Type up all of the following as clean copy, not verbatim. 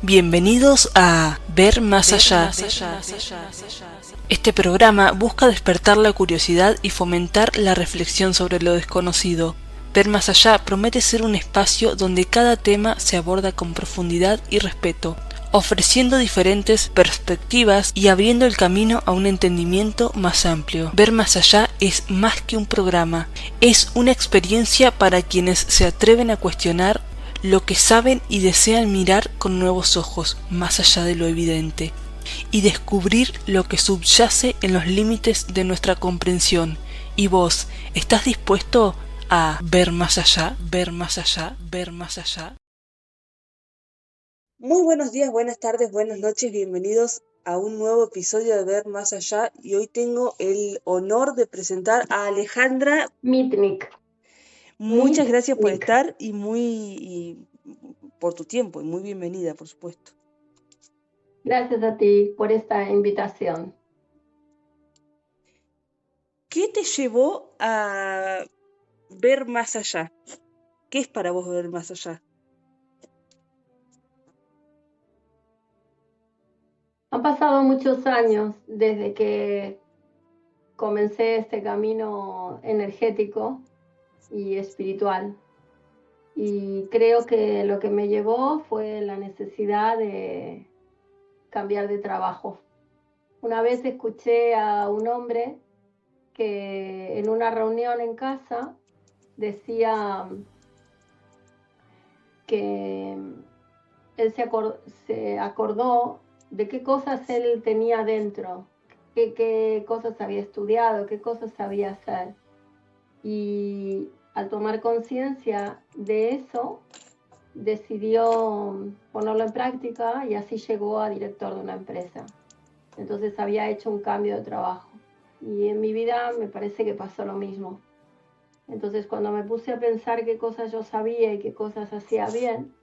Bienvenidos a Ver Más Allá. Este programa busca despertar la curiosidad y fomentar la reflexión sobre lo desconocido. Ver Más Allá promete ser un espacio donde cada tema se aborda con profundidad y respeto, ofreciendo diferentes perspectivas y abriendo el camino a un entendimiento más amplio. Ver Más Allá es más que un programa, es una experiencia para quienes se atreven a cuestionar lo que saben y desean mirar con nuevos ojos, más allá de lo evidente, y descubrir lo que subyace en los límites de nuestra comprensión. ¿Y vos, estás dispuesto a ver más allá, ver más allá, ver más allá? Muy buenos días, buenas tardes, buenas noches, bienvenidos a un nuevo episodio de Ver Más Allá, y hoy tengo el honor de presentar a Alejandra Mitnick. Muchas gracias por estar y por tu tiempo, y muy bienvenida, por supuesto. Gracias a ti por esta invitación. ¿Qué te llevó a ver más allá? ¿Qué es para vos ver más allá? Han pasado muchos años desde que comencé este camino energético y espiritual. Y creo que lo que me llevó fue la necesidad de cambiar de trabajo. Una vez escuché a un hombre que en una reunión en casa decía que él se acordó de qué cosas él tenía dentro, qué cosas había estudiado, qué cosas sabía hacer. Y al tomar conciencia de eso, decidió ponerlo en práctica y así llegó a director de una empresa. Entonces había hecho un cambio de trabajo. Y en mi vida me parece que pasó lo mismo. Entonces cuando me puse a pensar qué cosas yo sabía y qué cosas hacía bien,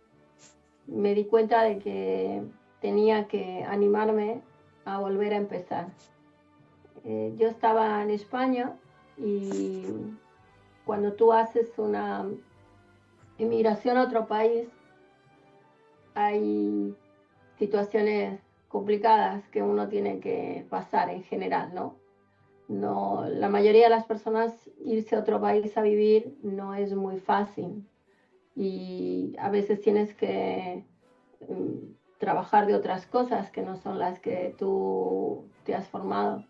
me di cuenta de que tenía que animarme a volver a empezar. Yo estaba en España y cuando tú haces una emigración a otro país, hay situaciones complicadas que uno tiene que pasar en general, ¿no? No, la mayoría de las personas irse a otro país a vivir no es muy fácil y a veces tienes que trabajar de otras cosas que no son las que tú te has formado.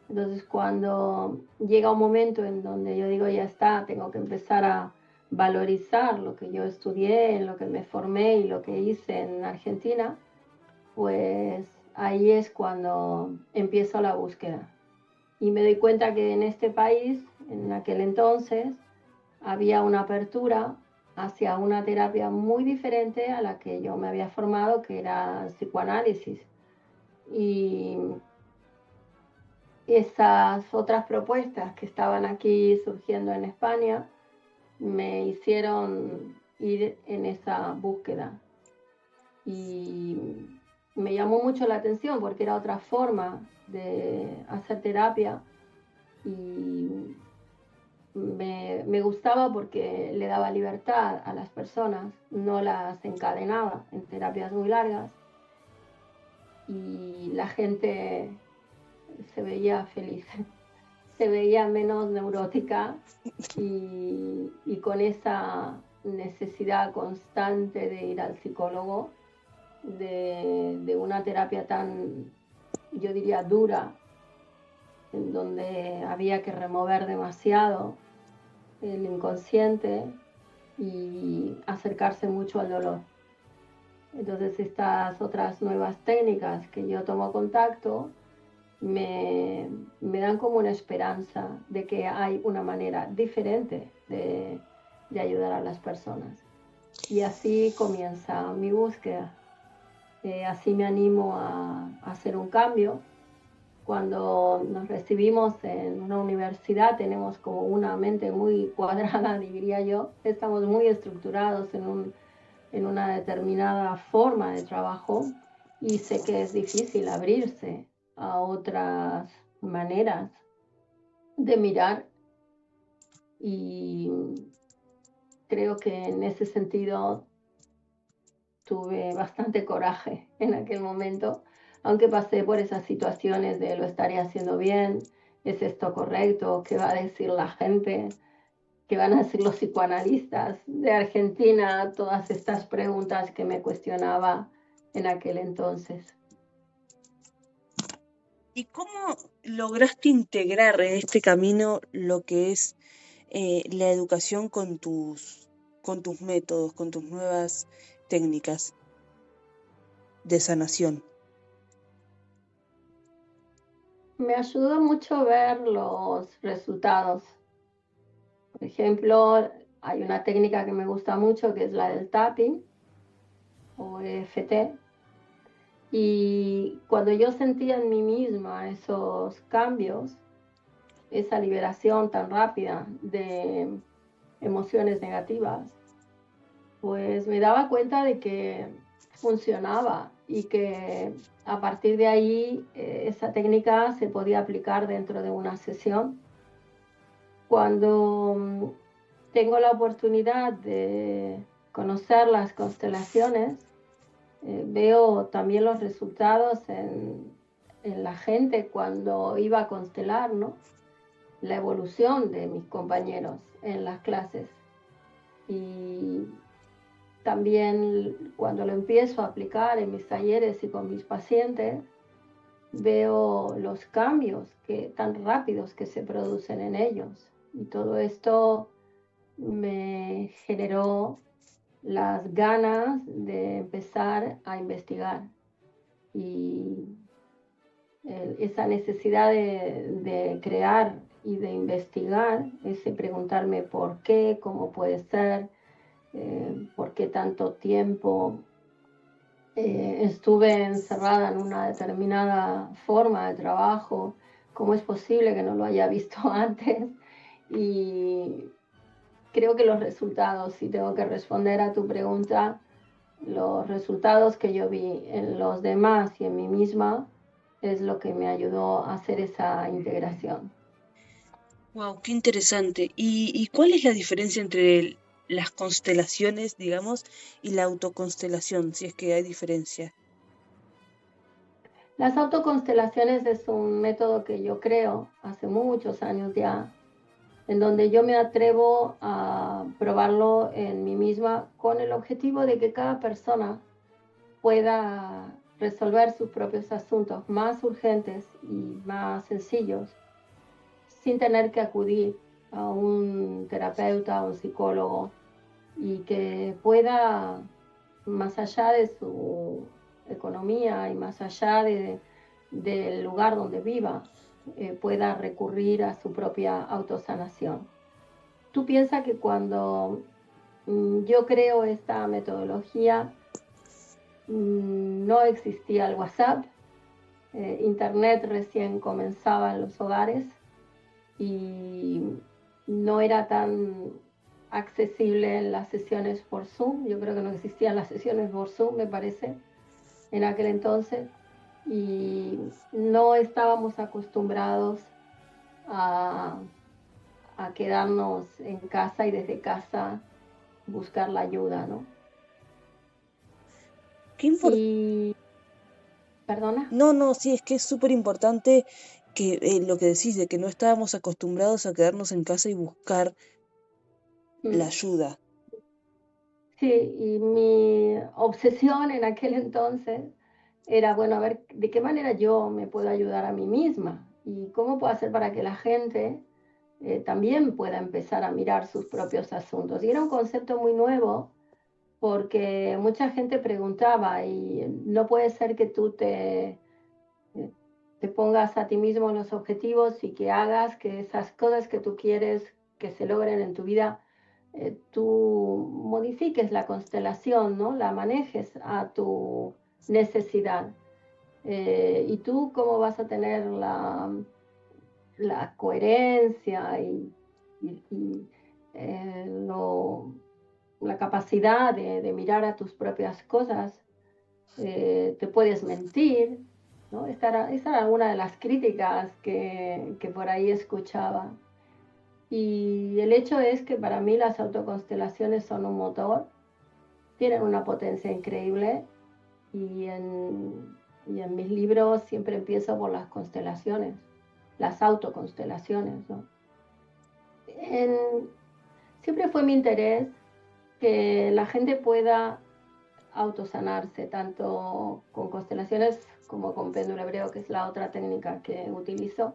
Entonces cuando llega un momento en donde yo digo ya está, tengo que empezar a valorizar lo que yo estudié, en lo que me formé y lo que hice en Argentina, pues ahí es cuando empiezo la búsqueda. Y me doy cuenta que en este país, en aquel entonces, había una apertura hacia una terapia muy diferente a la que yo me había formado, que era psicoanálisis. Y esas otras propuestas que estaban aquí surgiendo en España me hicieron ir en esa búsqueda. Y me llamó mucho la atención porque era otra forma de hacer terapia y me gustaba porque le daba libertad a las personas, no las encadenaba en terapias muy largas y la gente se veía feliz, se veía menos neurótica y con esa necesidad constante de ir al psicólogo, de una terapia tan, yo diría, dura, en donde había que remover demasiado el inconsciente y acercarse mucho al dolor. Entonces estas otras nuevas técnicas que yo tomo contacto me dan como una esperanza de que hay una manera diferente de ayudar a las personas. Y así comienza mi búsqueda. Así me animo a hacer un cambio. Cuando nos recibimos en una universidad tenemos como una mente muy cuadrada, diría yo. Estamos muy estructurados en una determinada forma de trabajo y sé que es difícil abrirse a otras maneras de mirar y creo que en ese sentido tuve bastante coraje en aquel momento, aunque pasé por esas situaciones de lo estaré haciendo bien, ¿es esto correcto? ¿Qué va a decir la gente? ¿Qué van a decir los psicoanalistas de Argentina? Todas estas preguntas que me cuestionaba en aquel entonces. ¿Y cómo lograste integrar en este camino lo que es la educación con tus métodos, con tus nuevas técnicas de sanación? Me ayudó mucho ver los resultados. Por ejemplo, hay una técnica que me gusta mucho que es la del tapping o EFT. Y cuando yo sentía en mí misma esos cambios, esa liberación tan rápida de emociones negativas, pues me daba cuenta de que funcionaba y que a partir de ahí esa técnica se podía aplicar dentro de una sesión. Cuando tengo la oportunidad de conocer las constelaciones, veo también los resultados en la gente cuando iba a constelar, ¿no? La evolución de mis compañeros en las clases. Y también cuando lo empiezo a aplicar en mis talleres y con mis pacientes, veo los cambios tan rápidos que se producen en ellos. Y todo esto me generó las ganas de empezar a investigar. Y esa necesidad de crear y de investigar, ese preguntarme por qué, cómo puede ser, por qué tanto tiempo estuve encerrada en una determinada forma de trabajo, cómo es posible que no lo haya visto antes. Y creo que los resultados, si tengo que responder a tu pregunta, los resultados que yo vi en los demás y en mí misma es lo que me ayudó a hacer esa integración. Wow, qué interesante. ¿Y cuál es la diferencia entre las constelaciones, digamos, y la autoconstelación, si es que hay diferencia? Las autoconstelaciones es un método que yo creo hace muchos años ya, en donde yo me atrevo a probarlo en mí misma con el objetivo de que cada persona pueda resolver sus propios asuntos más urgentes y más sencillos sin tener que acudir a un terapeuta, a un psicólogo, y que pueda, más allá de su economía y más allá del lugar donde viva, pueda recurrir a su propia autosanación. Tú piensas que cuando yo creo esta metodología, no existía el WhatsApp, Internet recién comenzaba en los hogares y no era tan accesible en las sesiones por Zoom. Yo creo que no existían las sesiones por Zoom, me parece, en aquel entonces. Y no estábamos acostumbrados a, a quedarnos en casa y desde casa buscar la ayuda, ¿no? Qué importante. Y, ¿perdona? No, sí, es que es súper importante que lo que decís de que no estábamos acostumbrados a quedarnos en casa y buscar la Mm. ayuda. Sí, y mi obsesión en aquel entonces era, bueno, a ver, ¿de qué manera yo me puedo ayudar a mí misma? ¿Y cómo puedo hacer para que la gente también pueda empezar a mirar sus propios asuntos? Y era un concepto muy nuevo porque mucha gente preguntaba, y no puede ser que tú te pongas a ti mismo los objetivos y que hagas que esas cosas que tú quieres que se logren en tu vida, tú modifiques la constelación, ¿no? La manejes a tu necesidad. ¿Y tú cómo vas a tener la coherencia y la capacidad de mirar a tus propias cosas? Te puedes mentir, ¿no? Esa era una de las críticas que por ahí escuchaba. Y el hecho es que para mí las autoconstelaciones son un motor tienen una potencia increíble y en mis libros siempre empiezo por las constelaciones, las autoconstelaciones, ¿no? Siempre fue mi interés que la gente pueda autosanarse, tanto con constelaciones como con péndulo hebreo, que es la otra técnica que utilizo.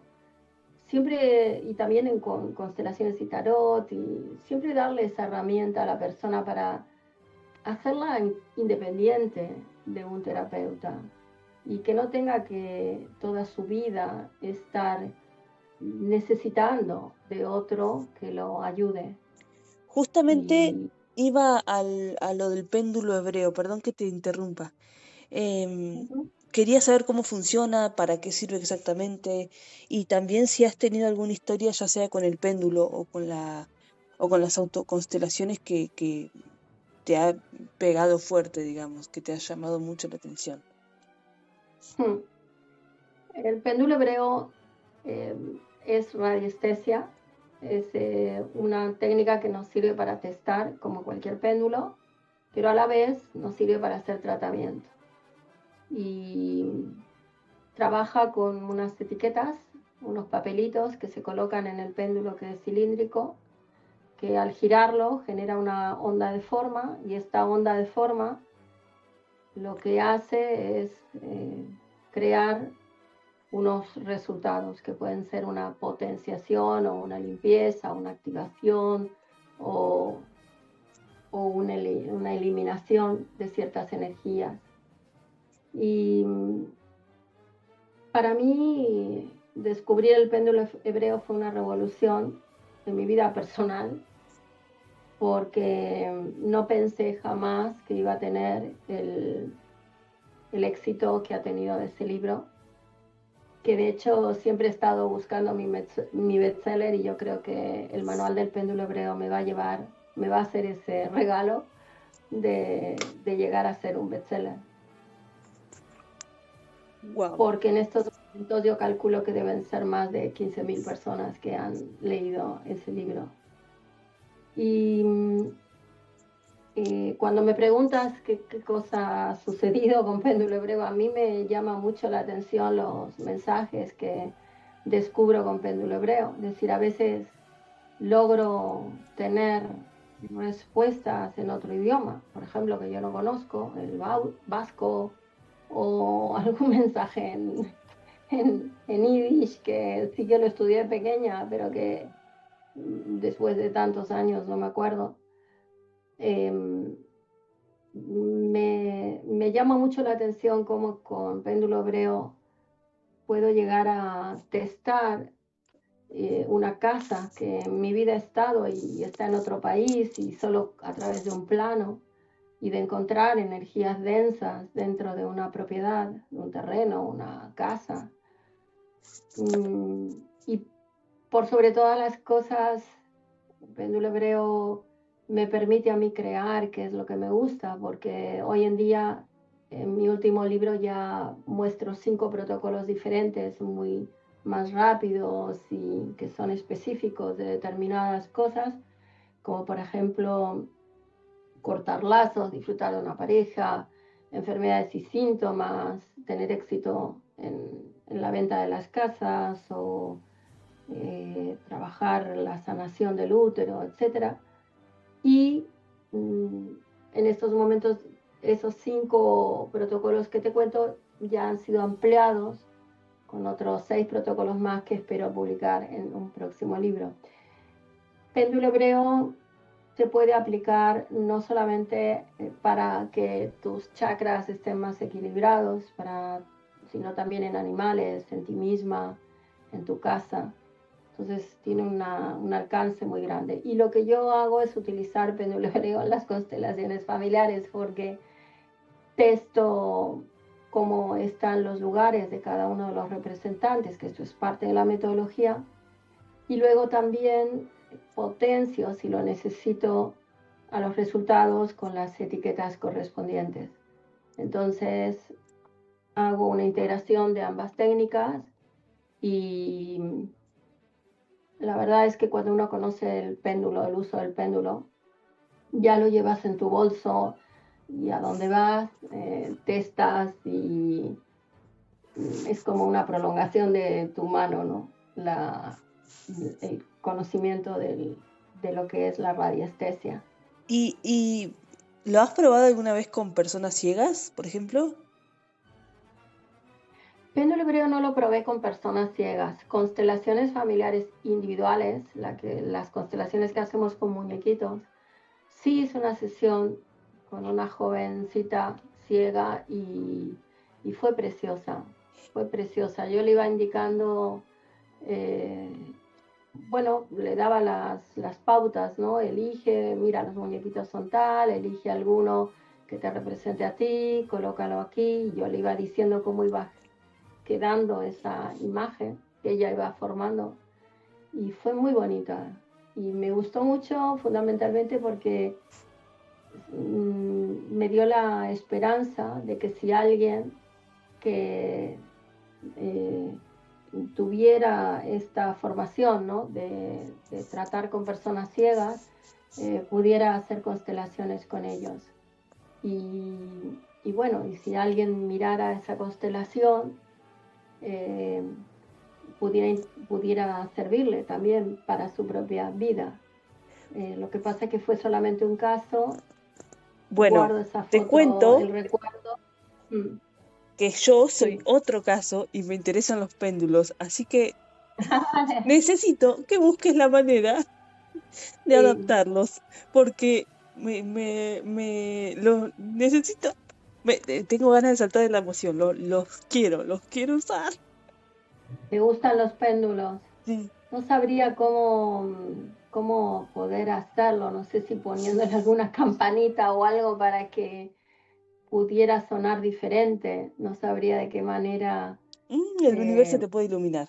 Siempre, y también con constelaciones y tarot, y siempre darle esa herramienta a la persona para hacerla independiente de un terapeuta y que no tenga que toda su vida estar necesitando de otro que lo ayude. Justamente iba a lo del péndulo hebreo, perdón que te interrumpa. Quería saber cómo funciona, para qué sirve exactamente y también si has tenido alguna historia, ya sea con el péndulo o con las autoconstelaciones que te ha pegado fuerte, digamos, que te ha llamado mucho la atención. El péndulo hebreo es radiestesia, es una técnica que nos sirve para testar como cualquier péndulo, pero a la vez nos sirve para hacer tratamiento. Y trabaja con unas etiquetas, unos papelitos que se colocan en el péndulo, que es cilíndrico, que al girarlo genera una onda de forma, y esta onda de forma lo que hace es crear unos resultados que pueden ser una potenciación o una limpieza, una activación o una eliminación de ciertas energías. Y para mí descubrir el péndulo hebreo fue una revolución en mi vida personal, porque no pensé jamás que iba a tener el éxito que ha tenido ese libro, que de hecho siempre he estado buscando mi bestseller, y yo creo que el manual del péndulo hebreo me va a hacer ese regalo de llegar a ser un bestseller. Wow. Porque en estos momentos yo calculo que deben ser más de 15.000 personas que han leído ese libro. Y cuando me preguntas qué cosa ha sucedido con péndulo hebreo, a mí me llama mucho la atención los mensajes que descubro con péndulo hebreo. Es decir, a veces logro tener respuestas en otro idioma, por ejemplo, que yo no conozco, el vasco, o algún mensaje en yiddish, que sí que lo estudié pequeña, pero que después de tantos años no me acuerdo. Me llama mucho la atención cómo con péndulo hebreo puedo llegar a testar una casa que en mi vida ha estado y está en otro país, y solo a través de un plano, y de encontrar energías densas dentro de una propiedad, de un terreno, una casa. Y por sobre todas las cosas, el péndulo hebreo me permite a mí crear, que es lo que me gusta, porque hoy en día, en mi último libro, ya muestro 5 protocolos diferentes, muy más rápidos y que son específicos de determinadas cosas, como por ejemplo cortar lazos, disfrutar de una pareja, enfermedades y síntomas, tener éxito en la venta de las casas, o trabajar la sanación del útero, etc. Y en estos momentos esos 5 protocolos que te cuento ya han sido ampliados con otros 6 protocolos más que espero publicar en un próximo libro. Péndulo hebreo se puede aplicar no solamente para que tus chakras estén más equilibrados, sino también en animales, en ti misma, en tu casa. Entonces tiene un alcance muy grande. Y lo que yo hago es utilizar péndulo hebreo en las constelaciones familiares, porque testo cómo están los lugares de cada uno de los representantes, que esto es parte de la metodología, y luego también potencio, si lo necesito, a los resultados con las etiquetas correspondientes. Entonces hago una integración de ambas técnicas, y la verdad es que cuando uno conoce el péndulo, el uso del péndulo, ya lo llevas en tu bolso y a dónde vas, testas y es como una prolongación de tu mano, ¿no? El conocimiento de lo que es la radiestesia. ¿Y lo has probado alguna vez con personas ciegas, por ejemplo? Péndulo hebreo no lo probé con personas ciegas. Constelaciones familiares individuales, las constelaciones que hacemos con muñequitos, sí hice una sesión con una jovencita ciega y fue preciosa. Fue preciosa. Yo le iba indicando, bueno, le daba las pautas, ¿no? Elige, mira, los muñequitos son tal, elige alguno que te represente a ti, colócalo aquí. Yo le iba diciendo cómo iba quedando esa imagen que ella iba formando y fue muy bonita y me gustó mucho fundamentalmente porque me dio la esperanza de que si alguien que tuviera esta formación, ¿no? de tratar con personas ciegas, pudiera hacer constelaciones con ellos. Y bueno, y si alguien mirara esa constelación, pudiera servirle también para su propia vida. Lo que pasa es que fue solamente un caso. Bueno, guardo esa te foto, cuento el recuerdo. que yo soy Sí. otro caso y me interesan los péndulos, así que necesito que busques la manera de Sí. adaptarlos, porque los necesito. Tengo ganas de saltar de la emoción, los quiero usar. ¿Te gustan los péndulos? Sí. No sabría cómo poder hacerlo, no sé si poniéndole alguna campanita o algo para que pudiera sonar diferente, no sabría de qué manera. El universo te puede iluminar.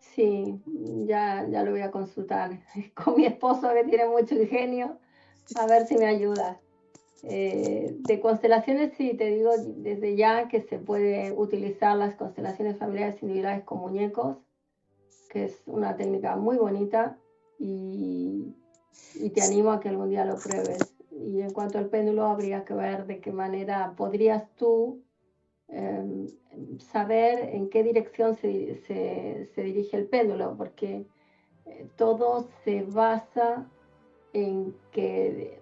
Sí, ya lo voy a consultar con mi esposo que tiene mucho ingenio, a ver si me ayuda. De constelaciones, sí, te digo desde ya que se puede utilizar las constelaciones familiares individuales con muñecos, que es una técnica muy bonita y te animo a que algún día lo pruebes. Y en cuanto al péndulo, habría que ver de qué manera podrías tú saber en qué dirección se dirige el péndulo, porque todo se basa en que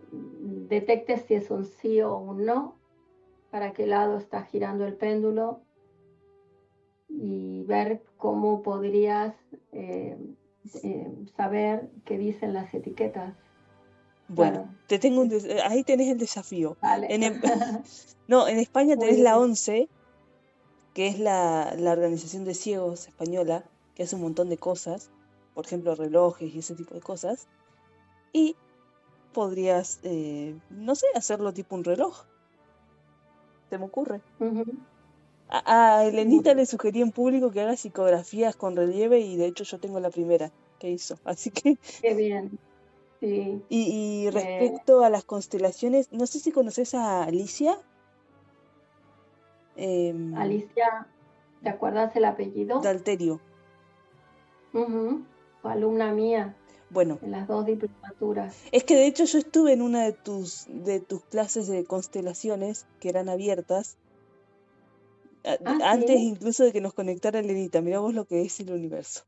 detectes si es un sí o un no, para qué lado está girando el péndulo y ver cómo podrías saber qué dicen las etiquetas. Bueno, Claro. ahí tenés el desafío. Vale. No, en España Muy tenés la bien. ONCE, que es la organización de ciegos española, que hace un montón de cosas, por ejemplo, relojes y ese tipo de cosas. Y podrías, no sé, hacerlo tipo un reloj. Se me ocurre. Ujú. A Elenita Muy le sugerí en público que haga psicografías con relieve y de hecho yo tengo la primera que hizo. Así que, Qué bien. Sí. y Eh, respecto a las constelaciones, no sé si conoces a Alicia. Alicia, ¿te acuerdas el apellido? Dalterio. Fue alumna mía Bueno, en las 2 diplomaturas. es que de hecho yo estuve en una de tus clases de constelaciones que eran abiertas, Ah, antes sí. incluso de que nos conectara Elenita. Mirá vos lo que es el universo.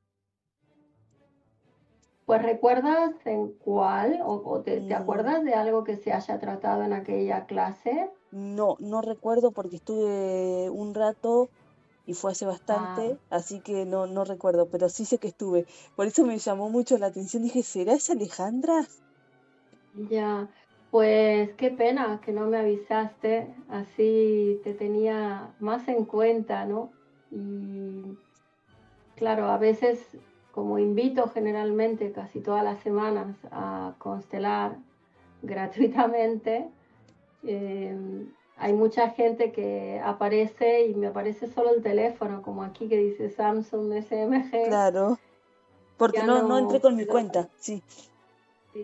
Pues ¿recuerdas en cuál o te Mm, acuerdas de algo que se haya tratado en aquella clase? no recuerdo porque estuve un rato y fue hace Ah, bastante, así que no recuerdo, pero sí sé que estuve. Por eso me llamó mucho la atención. Dije, ¿será esa Alejandra? ya. Pues qué pena que no me avisaste, así te tenía más en cuenta, ¿no? Y claro, a veces, como invito generalmente casi todas las semanas a constelar gratuitamente, hay mucha gente que aparece y me aparece solo el teléfono, como aquí que dice Samsung SMG. Claro, porque Ya no entré no con mi puedo, cuenta, sí.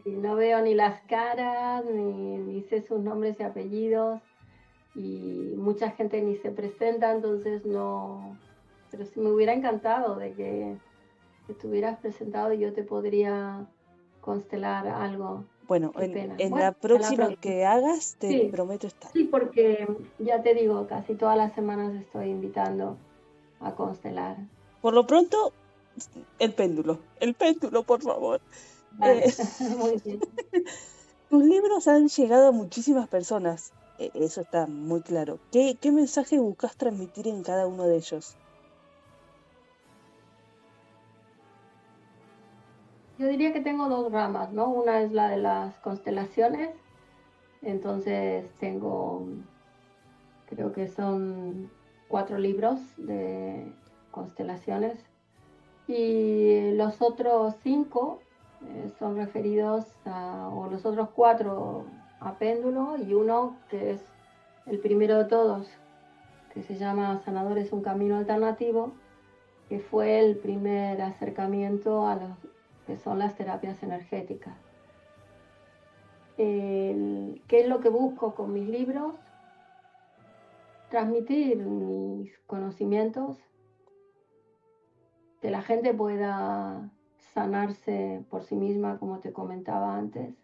no veo ni las caras, ni sé sus nombres y apellidos, y mucha gente ni se presenta, entonces no. Pero sí me hubiera encantado de que estuvieras presentado y yo te podría constelar algo. Bueno, qué pena. en Bueno, la en la próxima próxima. que hagas te Sí, prometo estar. sí, porque ya te digo, casi todas las semanas estoy invitando a constelar. Por lo pronto, el péndulo, por favor. Vale, muy bien. Tus libros han llegado a muchísimas personas, eso está muy claro. ¿Qué mensaje buscas transmitir en cada uno de ellos? Yo diría que tengo dos ramas, ¿no? Una es la de las constelaciones, entonces creo que son 4 libros de constelaciones y los otros 5 son referidos o los otros 4 a péndulo y uno que es el primero de todos, que se llama Sanadores, un camino alternativo, que fue el primer acercamiento a lo que son las terapias energéticas. ¿Qué es lo que busco con mis libros? Transmitir mis conocimientos, que la gente pueda sanarse por sí misma, como te comentaba antes,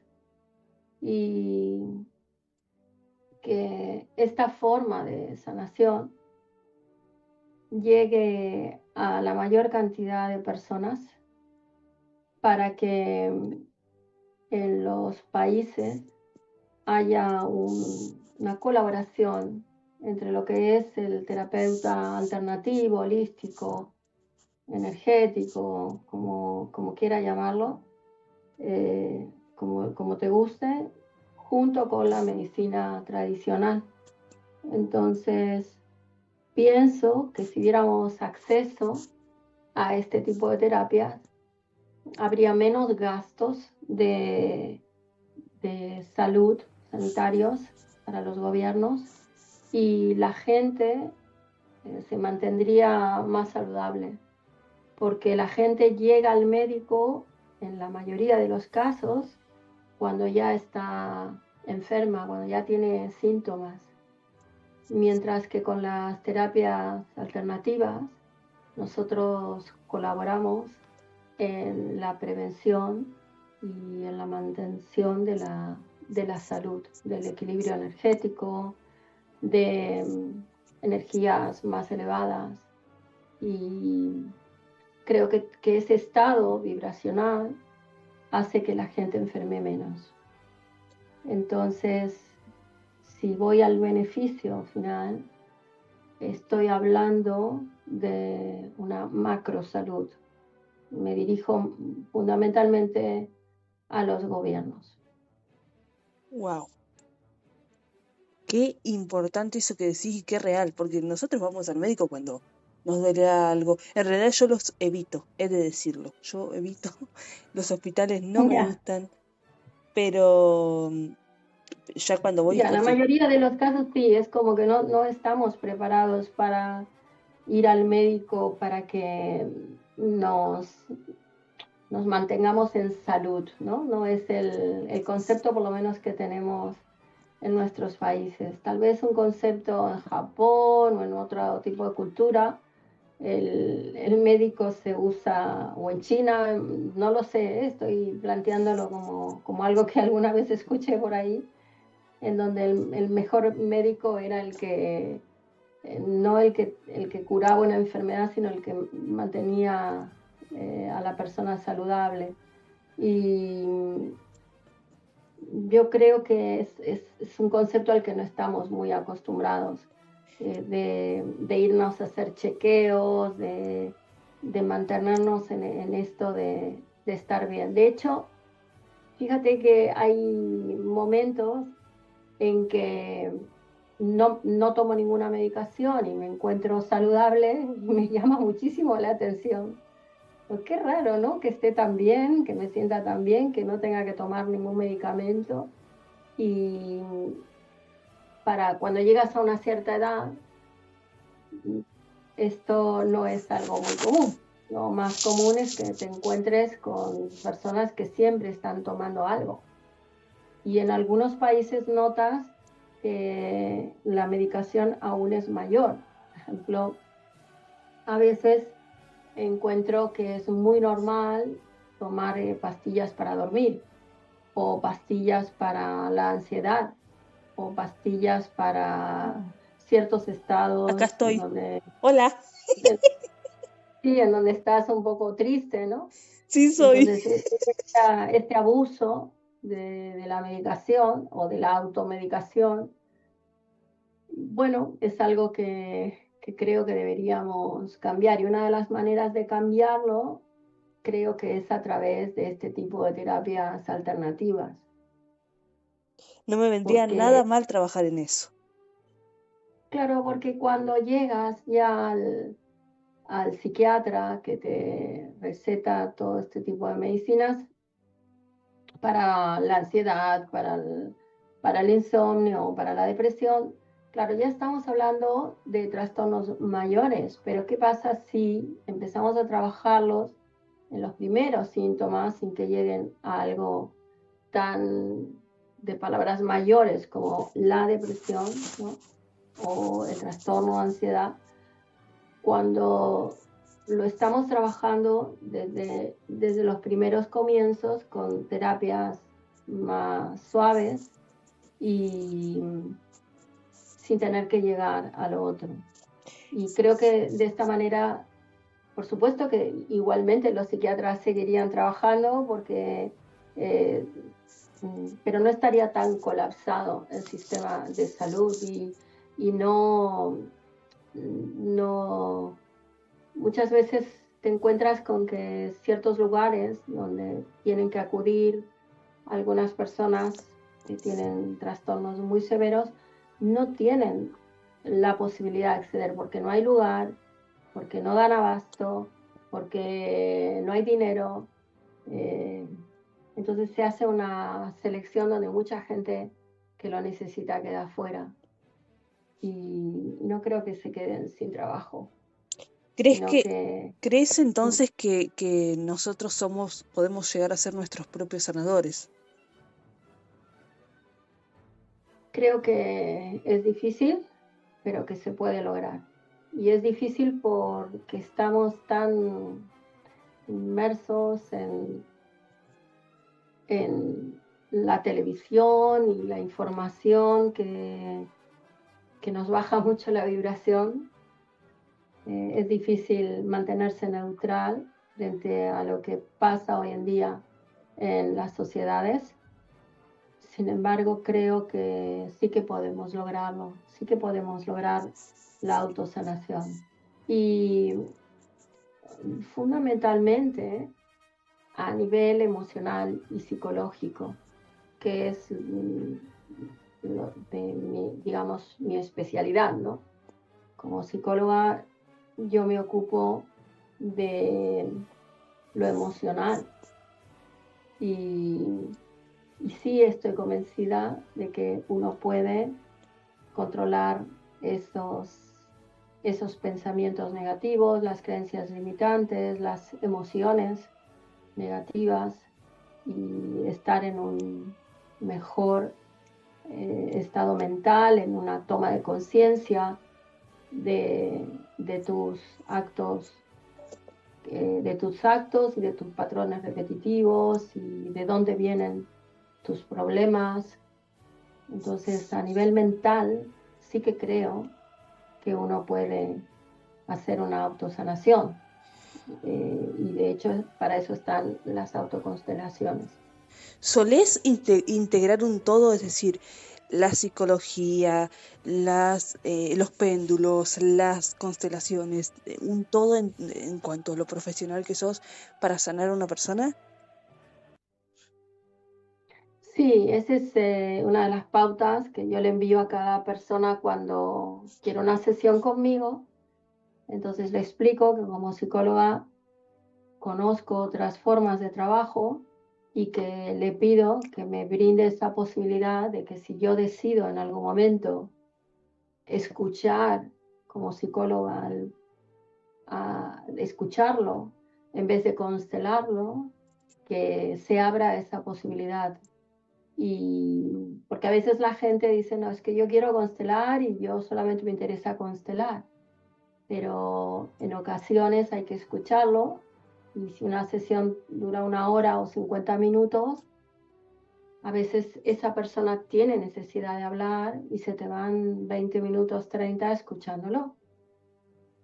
y que esta forma de sanación llegue a la mayor cantidad de personas para que en los países haya una colaboración entre lo que es el terapeuta alternativo, holístico, energético, como quiera llamarlo, como te guste, junto con la medicina tradicional. Entonces, pienso que si diéramos acceso a este tipo de terapias, habría menos gastos de salud sanitarios para los gobiernos y la gente se mantendría más saludable, porque la gente llega al médico en la mayoría de los casos cuando ya está enferma, cuando ya tiene síntomas, mientras que con las terapias alternativas nosotros colaboramos en la prevención y en la mantención de la salud, del equilibrio energético, de energías más elevadas, y creo que ese estado vibracional hace que la gente enferme menos. Entonces, si voy al beneficio final, estoy hablando de una macro salud. Me dirijo fundamentalmente a los gobiernos. Wow, qué importante eso que decís y qué real, porque nosotros vamos al médico cuando nos duele algo. En realidad yo los evito, he de decirlo. Yo evito, los hospitales no me Ya, gustan, pero ya cuando voy es ya, la porque, mayoría de los casos sí, es como que no estamos preparados para ir al médico para que nos mantengamos en salud, ¿no? No es el concepto por lo menos que tenemos en nuestros países. Tal vez un concepto en Japón o en otro tipo de cultura, el médico se usa, o en China, no lo sé, estoy planteándolo como algo que alguna vez escuché por ahí, en donde el mejor médico era no el que curaba una enfermedad, sino el que mantenía a la persona saludable. Y yo creo que es un concepto al que no estamos muy acostumbrados, de irnos a hacer chequeos, de mantenernos en esto de estar bien. De hecho, fíjate que hay momentos en que no tomo ninguna medicación y me encuentro saludable y me llama muchísimo la atención. Pues qué raro, ¿no? Que esté tan bien, que me sienta tan bien, que no tenga que tomar ningún medicamento. Y para cuando llegas a una cierta edad, esto no es algo muy común. Lo más común es que te encuentres con personas que siempre están tomando algo. Y en algunos países notas que la medicación aún es mayor. Por ejemplo, a veces encuentro que es muy normal tomar pastillas para dormir. o pastillas para la ansiedad, o pastillas para ciertos estados Acá en estoy. donde, Hola. sí, en donde estás un poco triste, ¿no? Sí, soy. Entonces, este abuso de la medicación o de la automedicación, bueno, es algo que creo que deberíamos cambiar. Y una de las maneras de cambiarlo, creo que es a través de este tipo de terapias alternativas. No me vendría Porque, nada mal trabajar en eso. claro, porque cuando llegas ya al psiquiatra que te receta todo este tipo de medicinas para la ansiedad, para el insomnio, para la depresión, claro, ya estamos hablando de trastornos mayores, pero ¿qué pasa si empezamos a trabajarlos en los primeros síntomas sin que lleguen a algo tan de palabras mayores como la depresión, ¿no? O el trastorno de ansiedad, cuando lo estamos trabajando desde los primeros comienzos con terapias más suaves y sin tener que llegar a lo otro. Y creo que de esta manera, por supuesto que igualmente los psiquiatras seguirían trabajando porque, pero no estaría tan colapsado el sistema de salud y no, muchas veces te encuentras con que ciertos lugares donde tienen que acudir algunas personas que tienen trastornos muy severos no tienen la posibilidad de acceder porque no hay lugar, porque no dan abasto, porque no hay dinero. eh, entonces se hace una selección donde mucha gente que lo necesita queda fuera y no creo que se queden sin trabajo, ¿Crees sino que, que crees entonces que nosotros podemos llegar a ser nuestros propios sanadores? creo que es difícil, pero que se puede lograr. Y es difícil porque estamos tan inmersos en la televisión y la información que nos baja mucho la vibración. Es difícil mantenerse neutral frente a lo que pasa hoy en día en las sociedades. Sin embargo, creo que sí que podemos lograrlo, sí que podemos lograr la autosanación. Y fundamentalmente a nivel emocional y psicológico, que es digamos, mi especialidad, ¿no? Como psicóloga, yo me ocupo de lo emocional y, y sí estoy convencida de que uno puede controlar esos pensamientos negativos, las creencias limitantes, las emociones negativas y estar en un mejor estado mental, en una toma de conciencia de tus actos, de tus actos y de tus patrones repetitivos y de dónde vienen tus problemas. Entonces, a nivel mental, sí que creo que uno puede hacer una autosanación. Y de hecho, para eso están las autoconstelaciones. ¿Solés integrar un todo, es decir, la psicología, los péndulos, las constelaciones, un todo en cuanto a lo profesional que sos para sanar a una persona? Sí, esa es una de las pautas que yo le envío a cada persona cuando quiere una sesión conmigo. Entonces le explico que como psicóloga conozco otras formas de trabajo y que le pido que me brinde esa posibilidad de que si yo decido en algún momento escuchar como psicóloga, a escucharlo en vez de constelarlo, que se abra esa posibilidad. Y porque a veces la gente dice, no, es que yo quiero constelar y yo solamente me interesa constelar, pero en ocasiones hay que escucharlo y si una sesión dura 1 hora o 50 minutos, a veces esa persona tiene necesidad de hablar y se te van 20 minutos, 30 escuchándolo.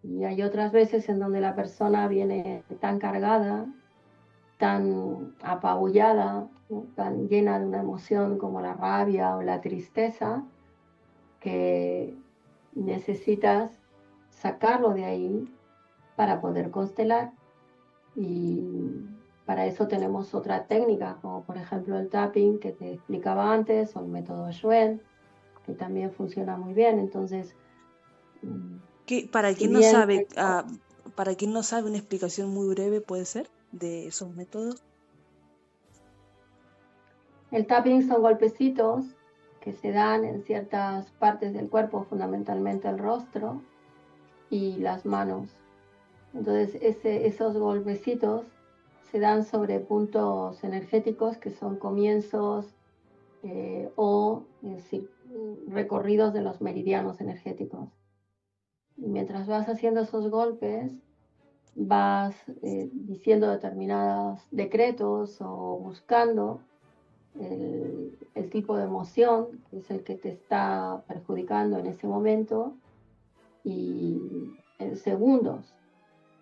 Y hay otras veces en donde la persona viene tan cargada, tan apabullada, ¿no? Tan llena de una emoción como la rabia o la tristeza, que necesitas sacarlo de ahí para poder constelar. Y para eso tenemos otra técnica, como por ejemplo el tapping que te explicaba antes, o el método Schwen, que también funciona muy bien. Entonces, Para si quien no bien sabe, para quien no sabe, una explicación muy breve puede ser de esos métodos. el tapping son golpecitos que se dan en ciertas partes del cuerpo, fundamentalmente el rostro y las manos. Entonces, esos golpecitos se dan sobre puntos energéticos que son comienzos o recorridos de los meridianos energéticos. Y mientras vas haciendo esos golpes, vas diciendo determinados decretos o buscando el tipo de emoción que es el que te está perjudicando en ese momento, y en segundos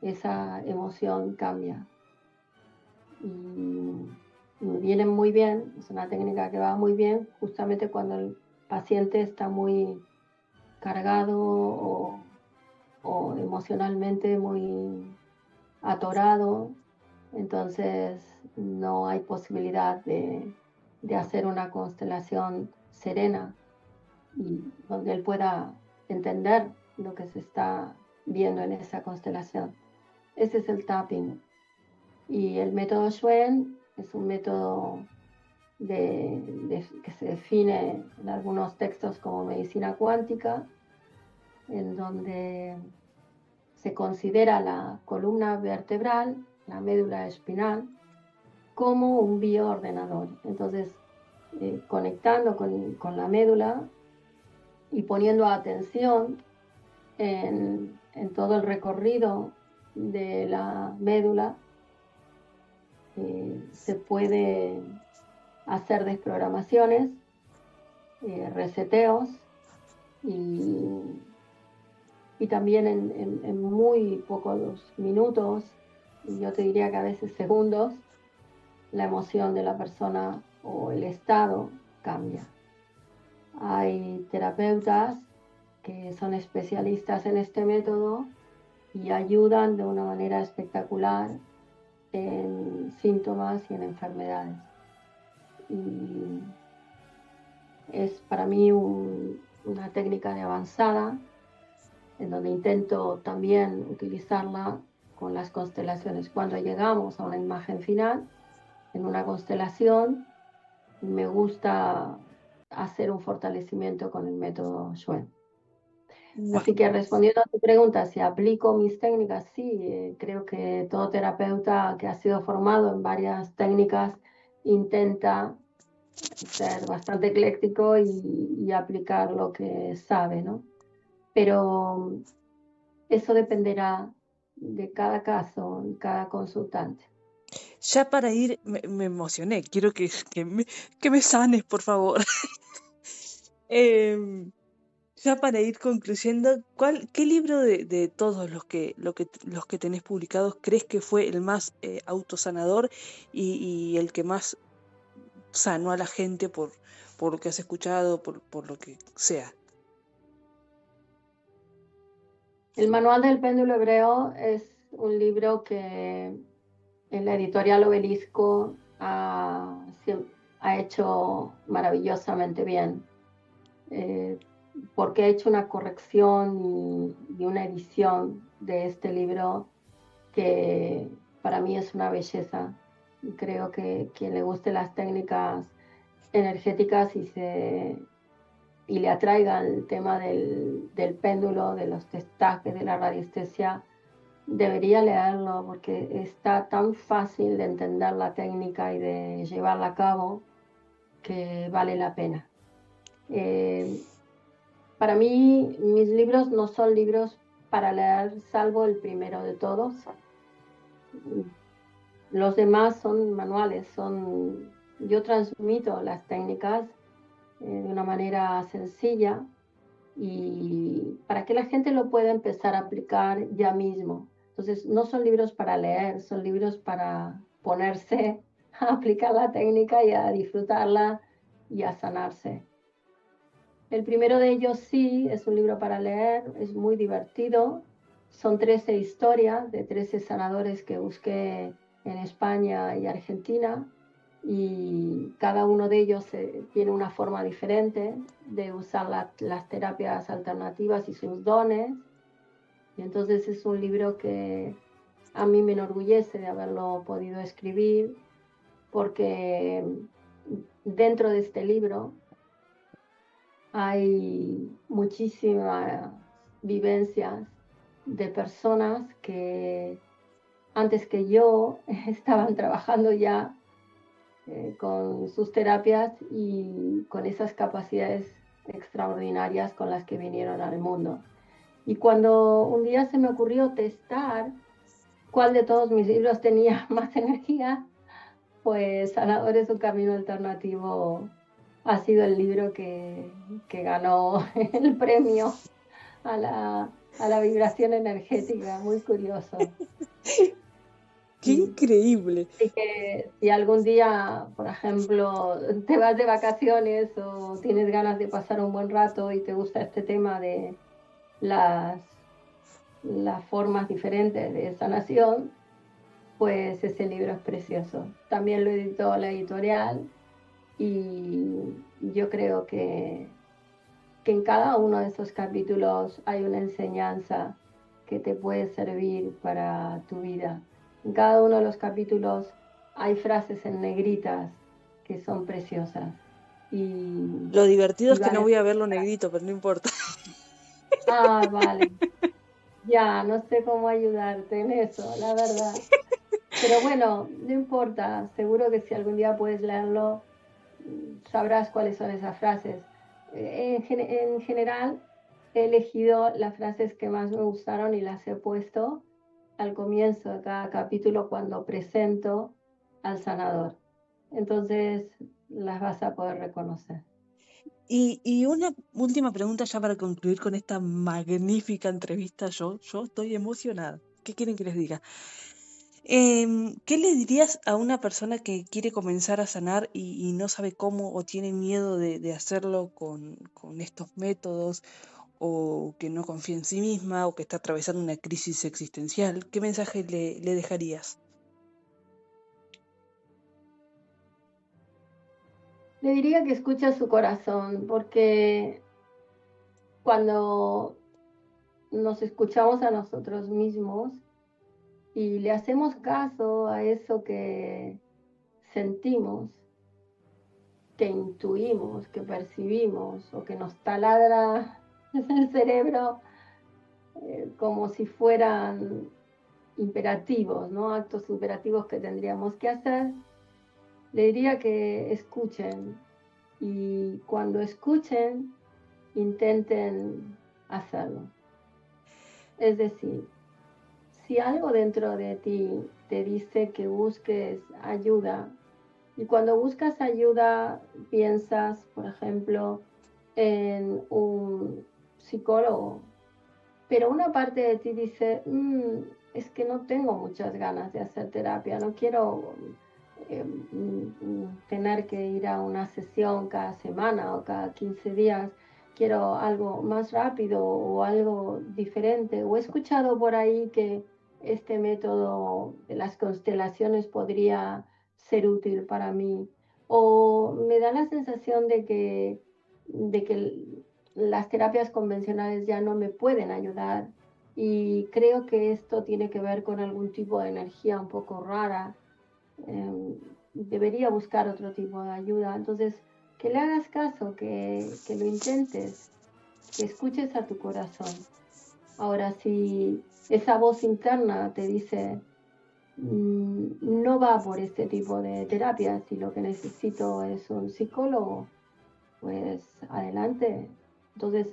esa emoción cambia. Y viene muy bien, es una técnica que va muy bien justamente cuando el paciente está muy cargado o emocionalmente muy atorado, entonces no hay posibilidad de hacer una constelación serena y donde él pueda entender lo que se está viendo en esa constelación. Ese es el tapping. Y el método Schwen es un método que se define en algunos textos como medicina cuántica, en donde se considera la columna vertebral, la médula espinal, como un bioordenador. Entonces, conectando con la médula y poniendo atención en todo el recorrido de la médula, se puede hacer desprogramaciones, reseteos y también en muy pocos minutos, y yo te diría que a veces segundos, la emoción de la persona o el estado cambia. Hay terapeutas que son especialistas en este método y ayudan de una manera espectacular en síntomas y en enfermedades. Y es para mí una técnica de avanzada, en donde intento también utilizarla con las constelaciones. Cuando llegamos a una imagen final, en una constelación, me gusta hacer un fortalecimiento con el método Schwen. Wow. Así que respondiendo a tu pregunta, si aplico mis técnicas, sí, creo que todo terapeuta que ha sido formado en varias técnicas intenta ser bastante ecléctico y aplicar lo que sabe, ¿no? Pero eso dependerá de cada caso y cada consultante. Ya para ir, me emocioné, quiero que me sanes, por favor. Ya para ir concluyendo, ¿qué libro de todos los que tenés publicados crees que fue el más autosanador y el que más sanó a la gente por lo que has escuchado, por lo que sea? El Manual del Péndulo Hebreo es un libro que en la editorial Obelisco ha hecho maravillosamente bien, porque ha hecho una corrección y una edición de este libro que para mí es una belleza. Creo que quien le guste las técnicas energéticas y le atraiga el tema del péndulo, de los testajes, de la radiestesia, debería leerlo, porque está tan fácil de entender la técnica y de llevarla a cabo que vale la pena. Para mí, mis libros no son libros para leer, salvo el primero de todos. Los demás son manuales, son yo transmito las técnicas de una manera sencilla y para que la gente lo pueda empezar a aplicar ya mismo. Entonces, no son libros para leer, son libros para ponerse a aplicar la técnica y a disfrutarla y a sanarse. El primero de ellos sí es un libro para leer, es muy divertido. Son 13 historias de 13 sanadores que busqué en España y Argentina, y cada uno de ellos tiene una forma diferente de usar las terapias alternativas y sus dones. Y entonces es un libro que a mí me enorgullece de haberlo podido escribir, porque dentro de este libro hay muchísimas vivencias de personas que antes que yo estaban trabajando ya con sus terapias y con esas capacidades extraordinarias con las que vinieron al mundo. Y cuando un día se me ocurrió testar cuál de todos mis libros tenía más energía, pues Sanador es un camino alternativo ha sido el libro que ganó el premio a la vibración energética. Muy curioso. ¡Qué increíble! Así que si algún día, por ejemplo, te vas de vacaciones o tienes ganas de pasar un buen rato y te gusta este tema de las formas diferentes de sanación, pues ese libro es precioso. También lo editó la editorial y yo creo que en cada uno de esos capítulos hay una enseñanza que te puede servir para tu vida. En cada uno de los capítulos hay frases en negritas que son preciosas. Y Lo divertido es que no vale. voy a verlo negrito, pero no importa. Ah, vale. Ya, no sé cómo ayudarte en eso, la verdad. Pero bueno, no importa. Seguro que si algún día puedes leerlo, sabrás cuáles son esas frases. En general, he elegido las frases que más me gustaron y las he puesto al comienzo de cada capítulo cuando presento al sanador. Entonces las vas a poder reconocer. Y una última pregunta ya para concluir con esta magnífica entrevista. Yo estoy emocionada. ¿Qué quieren que les diga? ¿Qué le dirías a una persona que quiere comenzar a sanar y no sabe cómo o tiene miedo de hacerlo con estos métodos, o que no confía en sí misma o que está atravesando una crisis existencial? ¿Qué mensaje le dejarías? Le diría que escuche su corazón, porque cuando nos escuchamos a nosotros mismos y le hacemos caso a eso que sentimos, que intuimos, que percibimos o que nos taladra el cerebro como si fueran imperativos, ¿no? Actos imperativos que tendríamos que hacer, le diría que escuchen, y cuando escuchen, intenten hacerlo. Es decir, si algo dentro de ti te dice que busques ayuda, y cuando buscas ayuda piensas, por ejemplo, en un psicólogo, pero una parte de ti dice, es que no tengo muchas ganas de hacer terapia, no quiero tener que ir a una sesión cada semana o cada 15 días, quiero algo más rápido o algo diferente. O he escuchado por ahí que este método de las constelaciones podría ser útil para mí. O me da la sensación de que las terapias convencionales ya no me pueden ayudar, y creo que esto tiene que ver con algún tipo de energía un poco rara. Debería buscar otro tipo de ayuda. Entonces, que le hagas caso, que lo intentes, que escuches a tu corazón. Ahora, si esa voz interna te dice, no va por este tipo de terapia, si lo que necesito es un psicólogo, pues adelante. Entonces,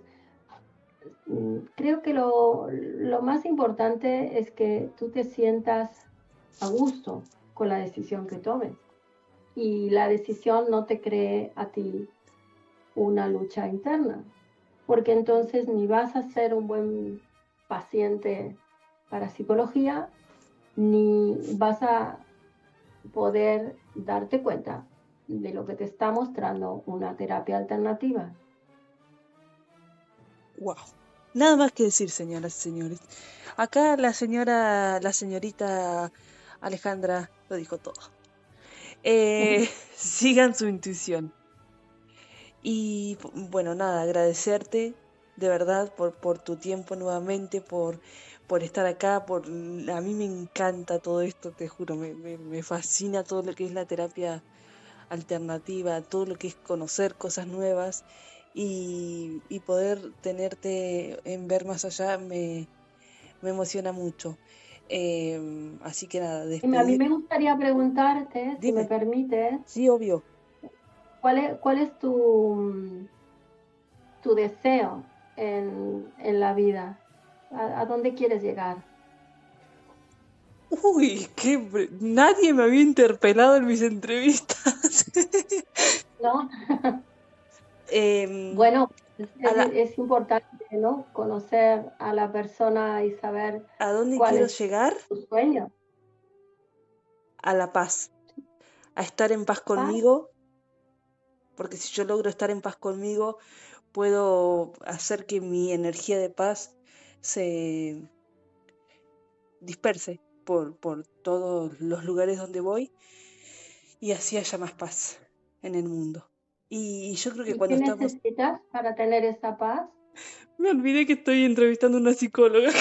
creo que lo más importante es que tú te sientas a gusto con la decisión que tomes. y la decisión no te cree a ti una lucha interna, porque entonces ni vas a ser un buen paciente para psicología, ni vas a poder darte cuenta de lo que te está mostrando una terapia alternativa. Wow. Nada más que decir, señoras y señores. Acá la señorita Alejandra lo dijo todo. Sigan su intuición. Y bueno, nada, agradecerte de verdad por tu tiempo nuevamente, por estar acá, a mí me encanta todo esto, te juro, me fascina todo lo que es la terapia alternativa, todo lo que es conocer cosas nuevas y poder tenerte en Ver Más Allá me emociona mucho. Así que nada, A mí me gustaría preguntarte, si me Dime. permites, Sí, obvio. ¿cuál es tu deseo en la vida? ¿A dónde quieres llegar? Uy, nadie me había interpelado en mis entrevistas. ¿No? Em, Bueno, a la- es importante, ¿no? Conocer a la persona y saber ¿A dónde cuál quiero es llegar? tu sueño. A la paz. A estar en paz ¿Paz? conmigo, porque si yo logro estar en paz conmigo, puedo hacer que mi energía de paz se disperse por todos los lugares donde voy y así haya más paz en el mundo. Y yo creo que ¿Y cuando qué estamos... necesitas para tener esa paz? Me olvidé que estoy entrevistando a una psicóloga.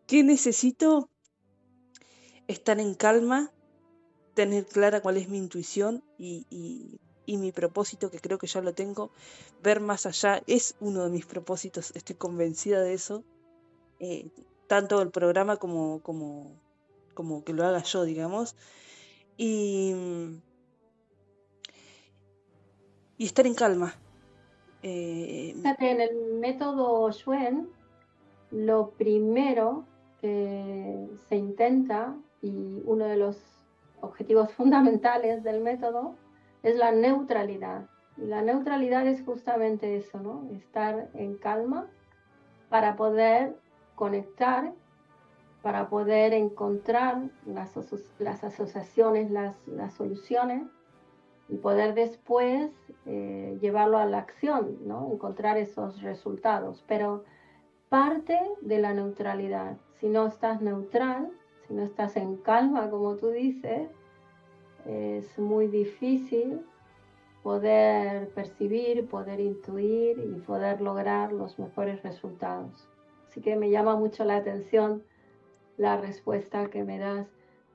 ¿Qué necesito? Estar en calma, tener clara cuál es mi intuición y mi propósito, que creo que ya lo tengo. Ver más allá es uno de mis propósitos, estoy convencida de eso. Tanto el programa como que lo haga yo, digamos. Y estar en calma. Fíjate, en el método Schwen, lo primero que se intenta, y uno de los objetivos fundamentales del método, es la neutralidad. Y la neutralidad es justamente eso, ¿no? Estar en calma para poder conectar, para poder encontrar las asociaciones, las soluciones y poder después llevarlo a la acción, ¿no? Encontrar esos resultados. Pero parte de la neutralidad. Si no estás neutral, si no estás en calma, como tú dices, es muy difícil poder percibir, poder intuir y poder lograr los mejores resultados. Así que me llama mucho la atención la respuesta que me das.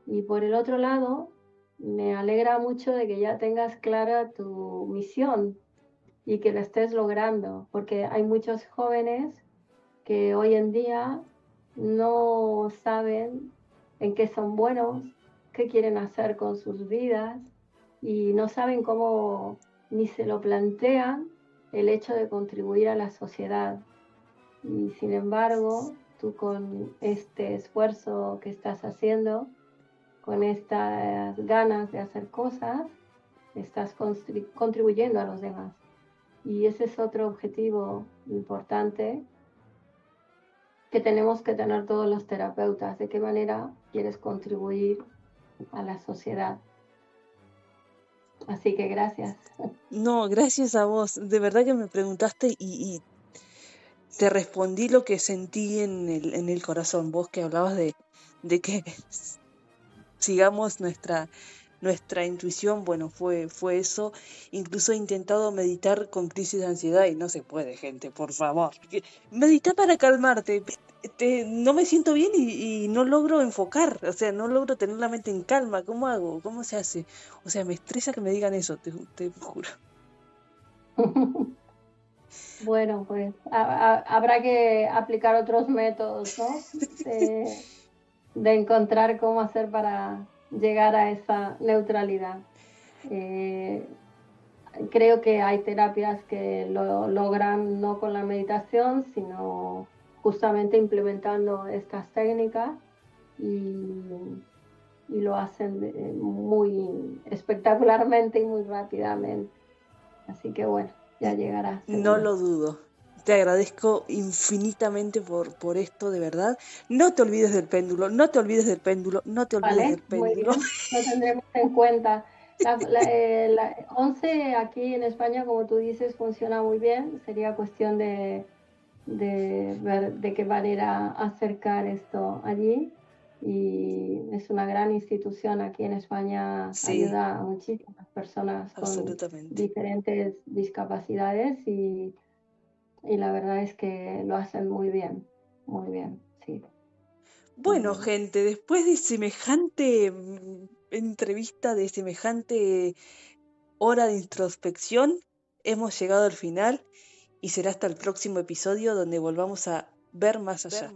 Y por el otro lado, me alegra mucho de que ya tengas clara tu misión y que lo estés logrando, porque hay muchos jóvenes que hoy en día no saben en qué son buenos, qué quieren hacer con sus vidas y no saben cómo ni se lo plantean el hecho de contribuir a la sociedad. Y sin embargo, tú con este esfuerzo que estás haciendo, con estas ganas de hacer cosas, estás contribuyendo a los demás. Y ese es otro objetivo importante que tenemos que tener todos los terapeutas. ¿De qué manera quieres contribuir a la sociedad? Así que gracias. No, gracias a vos. De verdad que me preguntaste y te respondí lo que sentí en el corazón. Vos que hablabas de que sigamos nuestra intuición, bueno, fue eso. Incluso he intentado meditar con crisis de ansiedad y no se puede, gente, por favor. Medita para calmarte. No me siento bien y no logro enfocar, o sea, no logro tener la mente en calma. ¿Cómo hago? ¿Cómo se hace? O sea, me estresa que me digan eso, te juro. Bueno, pues habrá que aplicar otros métodos, ¿no? De encontrar cómo hacer para llegar a esa neutralidad. Creo que hay terapias que lo logran no con la meditación, sino justamente implementando estas técnicas y y lo hacen muy espectacularmente y muy rápidamente. Así que bueno, ya llegará. No seguro. lo dudo. Te agradezco infinitamente por esto, de verdad. No te olvides del péndulo, no te olvides del péndulo, no te olvides Vale, del muy péndulo. bien, lo tendremos en cuenta. La 11 aquí en España, como tú dices, funciona muy bien. Sería cuestión de ver de qué manera acercar esto allí. Y es una gran institución aquí en España, Sí, ayuda a muchísimas personas con absolutamente. diferentes discapacidades y la verdad es que lo hacen muy bien, sí. Bueno, Y gente, después de semejante entrevista, de semejante hora de introspección, hemos llegado al final y será hasta el próximo episodio donde volvamos a ver más allá.